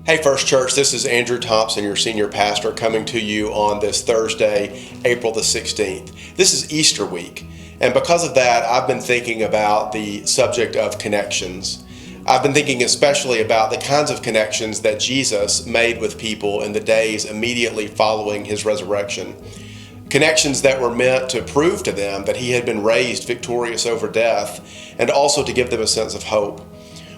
Hey First Church, this is Andrew Thompson, your senior pastor, coming to you on this Thursday, April the 16th. This is Easter week, and because of that, I've been thinking about the subject of connections. I've been thinking especially about the kinds of connections that Jesus made with people in the days immediately following his resurrection. Connections that were meant to prove to them that he had been raised victorious over death, and also to give them a sense of hope.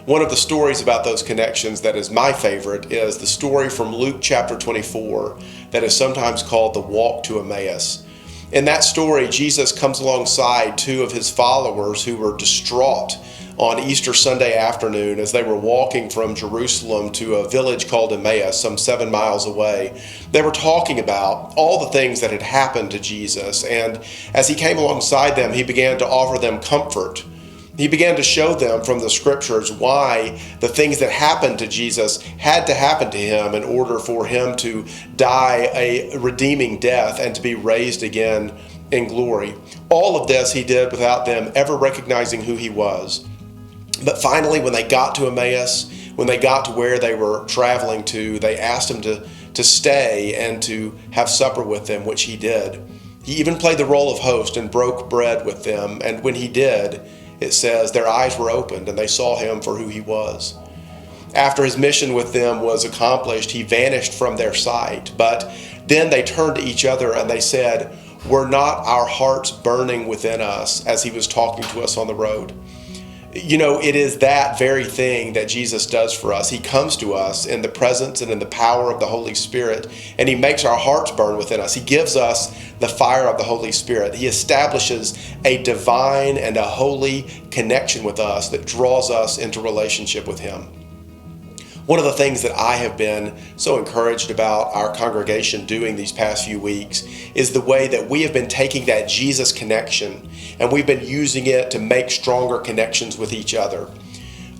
One of the stories about those connections that is my favorite is the story from Luke chapter 24 that is sometimes called the walk to Emmaus. In that story, Jesus comes alongside two of his followers who were distraught on Easter Sunday afternoon as they were walking from Jerusalem to a village called Emmaus, some 7 miles away. They were talking about all the things that had happened to Jesus, and as he came alongside them, he began to offer them comfort. He began to show them from the scriptures why the things that happened to Jesus had to happen to him in order for him to die a redeeming death and to be raised again in glory. All of this he did without them ever recognizing who he was. But finally, when they got to Emmaus, when they got to where they were traveling to, they asked him to stay and to have supper with them, which he did. He even played the role of host and broke bread with them, and when he did, it says their eyes were opened and they saw him for who he was. After his mission with them was accomplished, he vanished from their sight. But then they turned to each other and they said, "Were not our hearts burning within us as he was talking to us on the road?" You know, it is that very thing that Jesus does for us. He comes to us in the presence and in the power of the Holy Spirit, and he makes our hearts burn within us. He gives us the fire of the Holy Spirit. He establishes a divine and a holy connection with us that draws us into relationship with him. One of the things that I have been so encouraged about our congregation doing these past few weeks is the way that we have been taking that Jesus connection and we've been using it to make stronger connections with each other.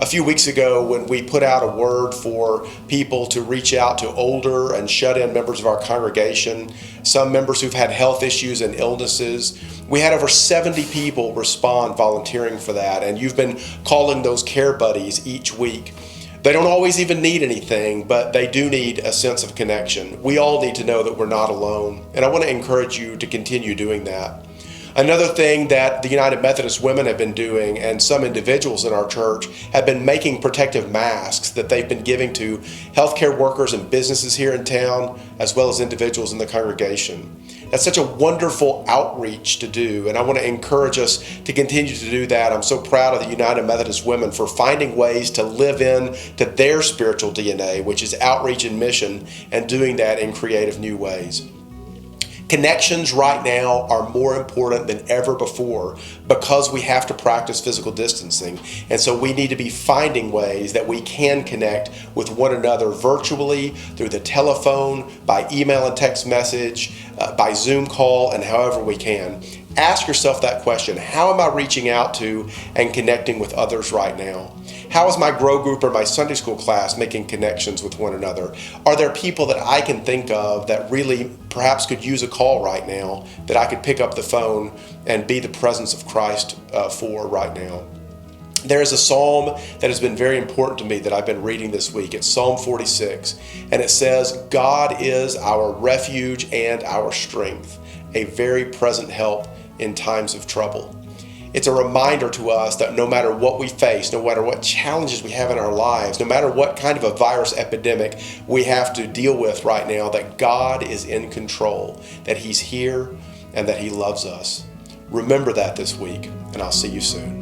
A few weeks ago, when we put out a word for people to reach out to older and shut-in members of our congregation, some members who've had health issues and illnesses, we had over 70 people respond volunteering for that, and you've been calling those care buddies each week. They don't always even need anything, but they do need a sense of connection. We all need to know that we're not alone, and I want to encourage you to continue doing that. Another thing that the United Methodist Women have been doing, and some individuals in our church, have been making protective masks that they've been giving to healthcare workers and businesses here in town, as well as individuals in the congregation. That's such a wonderful outreach to do, and I want to encourage us to continue to do that. I'm so proud of the United Methodist Women for finding ways to live in to their spiritual DNA, which is outreach and mission, and doing that in creative new ways. Connections right now are more important than ever before because we have to practice physical distancing. And so we need to be finding ways that we can connect with one another virtually, through the telephone, by email and text message, by Zoom call, and however we can. Ask yourself that question: how am I reaching out to and connecting with others right now? How is my Grow Group or my Sunday School class making connections with one another? Are there people that I can think of that really perhaps could use a call right now, that I could pick up the phone and be the presence of Christ for right now? There is a psalm that has been very important to me that I've been reading this week. It's Psalm 46, and it says, "God is our refuge and our strength, a very present help in times of trouble." It's a reminder to us that no matter what we face, no matter what challenges we have in our lives, no matter what kind of a virus epidemic we have to deal with right now, that God is in control, that he's here, and that he loves us. Remember that this week, and I'll see you soon.